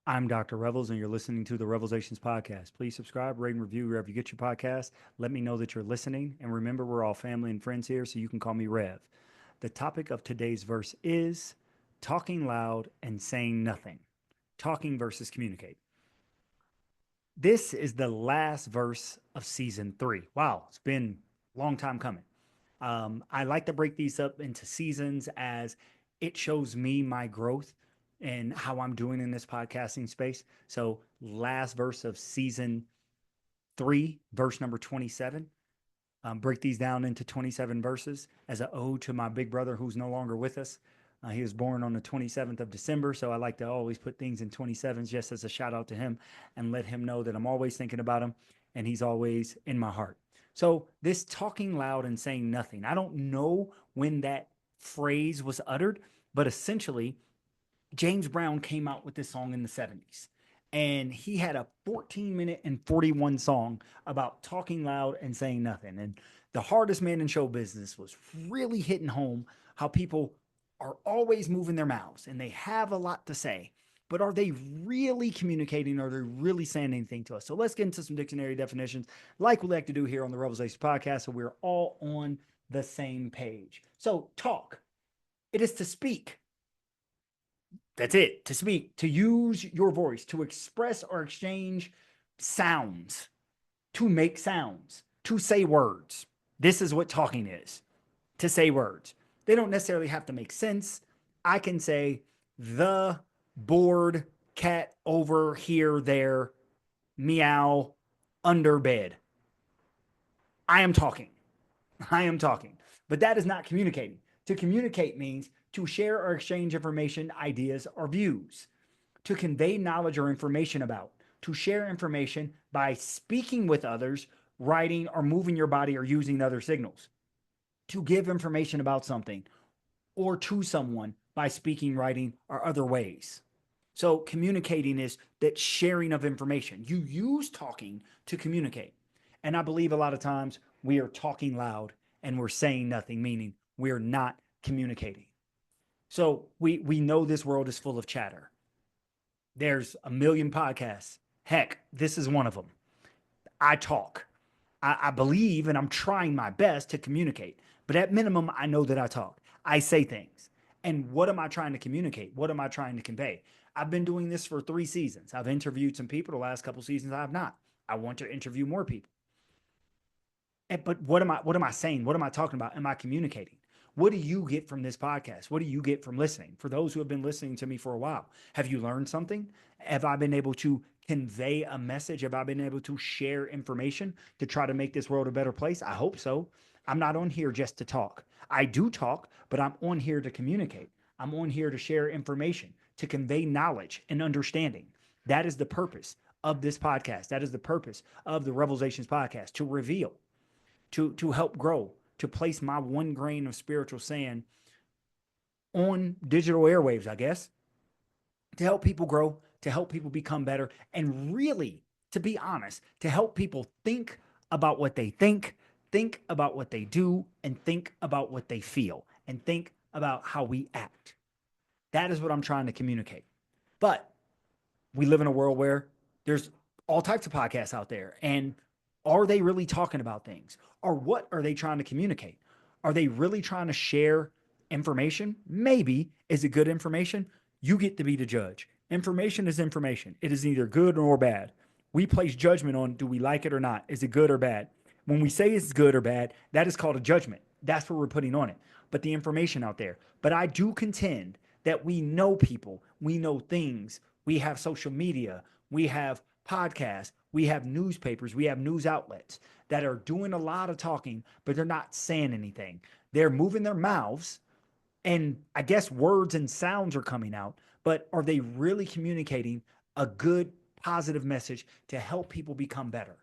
I'm Dr. Revels, and you're listening to the REVELSations podcast. Please subscribe, rate, and review wherever you get your podcast. Let me know that you're listening. And remember, we're all family and friends here, so you can call me Rev. The topic of today's verse is talking loud and saying nothing. Talking versus communicate. This is the last verse of season 3. Wow, it's been a long time coming. I like to break these up into seasons as it shows me my growth and how I'm doing in this podcasting space. So, last verse of season 3, verse number 27. Break these down into 27 verses as an ode to my big brother who's no longer with us. He was born on the 27th of December, so I like to always put things in 27s just as a shout out to him and let him know that I'm always thinking about him and he's always in my heart. So, this talking loud and saying nothing, I don't know when that phrase was uttered, but essentially, James Brown came out with this song in the 70s. And he had a 14-minute and 41 song about talking loud and saying nothing. And the hardest man in show business was really hitting home how people are always moving their mouths and they have a lot to say. But are they really communicating? Are they really saying anything to us? So let's get into some dictionary definitions like we like to do here on the REVELSations podcast so we're all on the same page. So, talk. It is to speak. That's it. To speak, to use your voice, to express or exchange sounds, to make sounds, to say words. This is what talking is, to say words. They don't necessarily have to make sense. I can say the bored cat over here, there, meow, under bed. I am talking. I am talking. But that is not communicating. To communicate means to share or exchange information, ideas, or views. To convey knowledge or information about. To share information by speaking with others, writing, or moving your body or using other signals. To give information about something or to someone by speaking, writing, or other ways. So communicating is that sharing of information. You use talking to communicate. And I believe a lot of times we are talking loud and we're saying nothing, meaning we're not communicating. So we know this world is full of chatter. There's a million podcasts. Heck, this is one of them. I talk. I believe and I'm trying my best to communicate. But at minimum, I know that I talk. I say things. And what am I trying to communicate? What am I trying to convey? I've been doing this for 3 seasons. I've interviewed some people. The last couple seasons, I have not. I want to interview more people. But what am I saying? What am I talking about? Am I communicating? What do you get from this podcast? What do you get from listening? For those who have been listening to me for a while, have you learned something? Have I been able to convey a message? Have I been able to share information to try to make this world a better place? I hope so. I'm not on here just to talk. I do talk, but I'm on here to communicate. I'm on here to share information, to convey knowledge and understanding. That is the purpose of this podcast. That is the purpose of the REVELSations podcast, to reveal, to help grow, to place my one grain of spiritual sand on digital airwaves, I guess, to help people grow, to help people become better, and really, to be honest, to help people think about what they think about what they do, and think about what they feel, and think about how we act. That is what I'm trying to communicate. But we live in a world where there's all types of podcasts out there. And are they really talking about things? Or what are they trying to communicate? Are they really trying to share information? Maybe. Is it good information? You get to be the judge. Information is information. It is either good or bad. We place judgment on, do we like it or not? Is it good or bad? When we say it's good or bad, that is called a judgment. That's what we're putting on it. But the information out there. But I do contend that we know people, we know things, we have social media, we have podcasts, we have newspapers, we have news outlets that are doing a lot of talking, but they're not saying anything. They're moving their mouths, and I guess words and sounds are coming out, but are they really communicating a good, positive message to help people become better?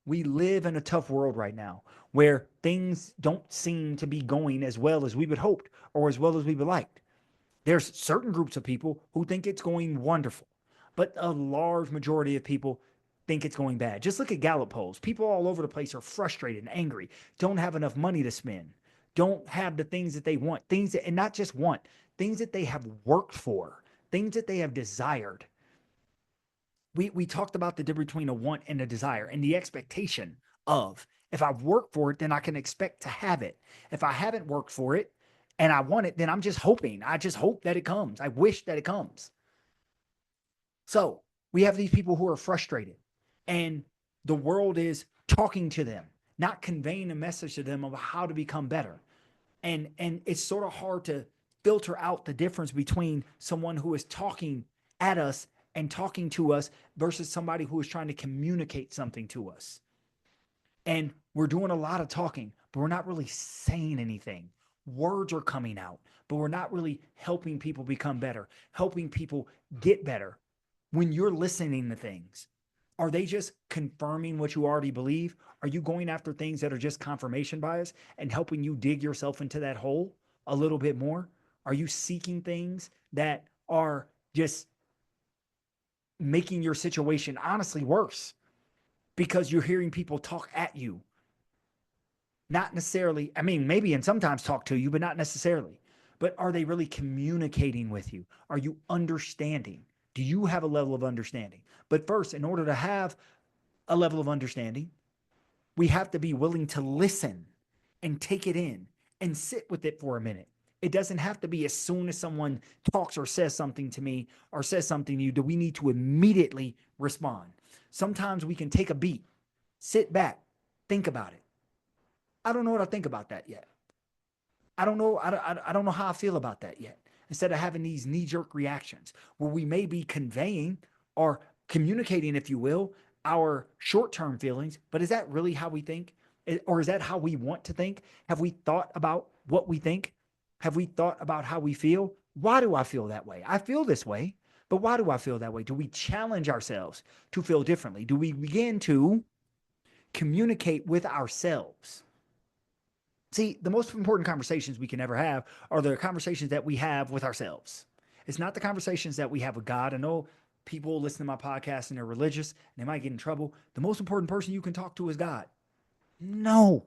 We live in a tough world right now where things don't seem to be going as well as we would hoped or as well as we would liked. There's certain groups of people who think it's going wonderful, but a large majority of people think it's going bad. Just look at Gallup polls. People all over the place are frustrated and angry, don't have enough money to spend, don't have the things that they want, things that, and not just want, things that they have worked for, things that they have desired. we talked about the difference between a want and a desire and the expectation of, if I work for it, then I can expect to have it. If I haven't worked for it and I want it, then I'm just hoping. I just hope that it comes. I wish that it comes. So we have these people who are frustrated, and the world is talking to them, not conveying a message to them of how to become better. And it's sort of hard to filter out the difference between someone who is talking at us and talking to us versus somebody who is trying to communicate something to us. And we're doing a lot of talking, but we're not really saying anything. Words are coming out, but we're not really helping people become better, helping people get better. When you're listening to things, are they just confirming what you already believe? Are you going after things that are just confirmation bias and helping you dig yourself into that hole a little bit more? Are you seeking things that are just making your situation honestly worse because you're hearing people talk at you? Not necessarily, I mean, maybe and sometimes talk to you, but not necessarily. But are they really communicating with you? Are you understanding? Do you have a level of understanding? But first, in order to have a level of understanding, we have to be willing to listen and take it in and sit with it for a minute. It doesn't have to be as soon as someone talks or says something to me or says something to you that we need to immediately respond. Sometimes we can take a beat, sit back, think about it. I don't know what I think about that yet. I don't know. I don't know how I feel about that yet. Instead of having these knee-jerk reactions where we may be conveying or communicating, if you will, our short-term feelings, but is that really how we think? Or is that how we want to think? Have we thought about what we think? Have we thought about how we feel? Why do I feel that way? I feel this way, but why do I feel that way? Do we challenge ourselves to feel differently? Do we begin to communicate with ourselves? See, the most important conversations we can ever have are the conversations that we have with ourselves. It's not the conversations that we have with God. I know people listen to my podcast and they're religious and they might get in trouble. The most important person you can talk to is God. No.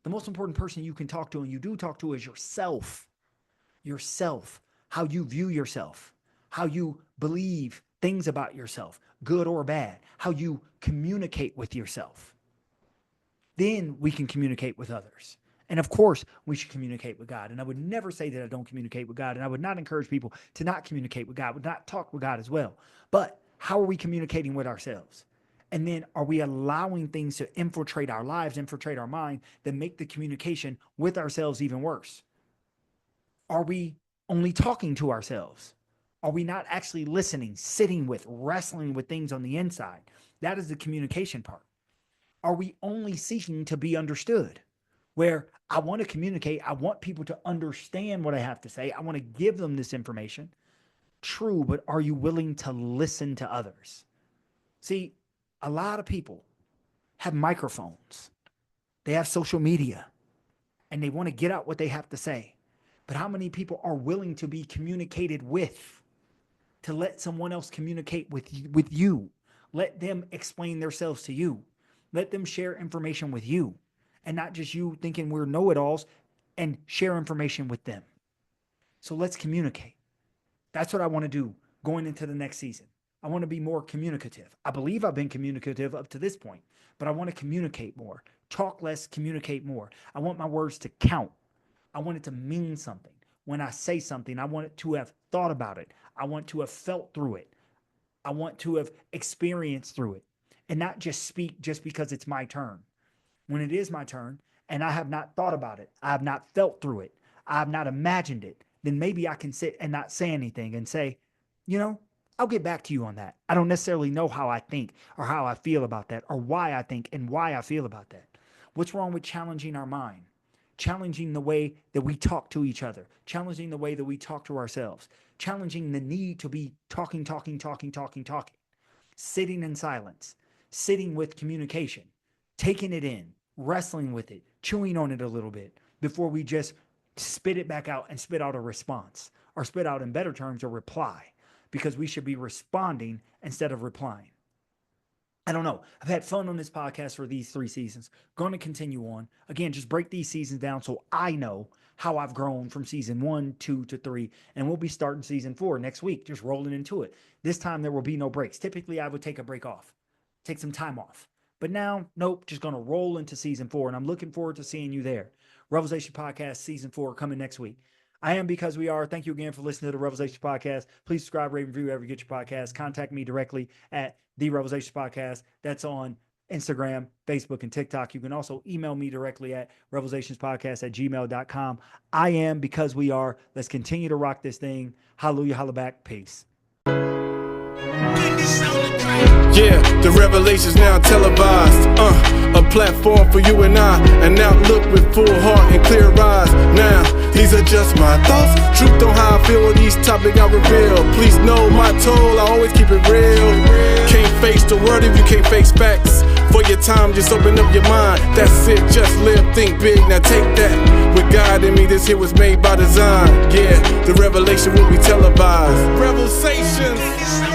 The most important person you can talk to and you do talk to is yourself. Yourself. How you view yourself. How you believe things about yourself, good or bad. How you communicate with yourself. Then we can communicate with others. And of course, we should communicate with God. And I would never say that I don't communicate with God. And I would not encourage people to not communicate with God, would not talk with God as well. But how are we communicating with ourselves? And then are we allowing things to infiltrate our lives, infiltrate our mind, that make the communication with ourselves even worse? Are we only talking to ourselves? Are we not actually listening, sitting with, wrestling with things on the inside? That is the communication part. Are we only seeking to be understood? Where I want to communicate, I want people to understand what I have to say, I want to give them this information. True, but are you willing to listen to others? See, a lot of people have microphones, they have social media, and they want to get out what they have to say. But how many people are willing to be communicated with, to let someone else communicate with you? Let them explain themselves to you. Let them share information with you, and not just you thinking we're know-it-alls and share information with them. So let's communicate. That's what I want to do going into the next season. I want to be more communicative. I believe I've been communicative up to this point, but I want to communicate more. Talk less, communicate more. I want my words to count. I want it to mean something. When I say something, I want it to have thought about it. I want to have felt through it. I want to have experienced through it and not just speak just because it's my turn. When it is my turn and I have not thought about it, I have not felt through it, I have not imagined it, then maybe I can sit and not say anything and say, you know, I'll get back to you on that. I don't necessarily know how I think or how I feel about that or why I think and why I feel about that. What's wrong with challenging our mind? Challenging the way that we talk to each other, challenging the way that we talk to ourselves, challenging the need to be talking, sitting in silence, sitting with communication, taking it in, wrestling with it, chewing on it a little bit before we just spit it back out and spit out a response, or spit out, in better terms, a reply, because we should be responding instead of replying. I don't know. I've had fun on this podcast for these 3 seasons. Going to continue on. Again, just break these seasons down so I know how I've grown from season 1, 2 to 3. And we'll be starting season 4 next week, just rolling into it. This time there will be no breaks. Typically, I would take a break off, take some time off. But now, nope, just going to roll into season 4. And I'm looking forward to seeing you there. Revelation Podcast season 4 coming next week. I am because we are. Thank you again for listening to the Revelations Podcast. Please subscribe, rate, review wherever you get your podcast. Contact me directly at the Revelations Podcast. That's on Instagram, Facebook, and TikTok. You can also email me directly at revelationspodcast@gmail.com. I am because we are. Let's continue to rock this thing. Hallelujah, holla back. Peace. Yeah, the Revelations now televised. A platform for you and I. An outlook with full heart and clear eyes. Now, these are just my thoughts. Truth on how I feel on these topics I reveal. Please know my toll, I always keep it real. Can't face the word if you can't face facts. For your time, just open up your mind. That's it, just live, think big, now take that. With God in me, this here was made by design. Yeah, the revelation will be televised. REVELSations.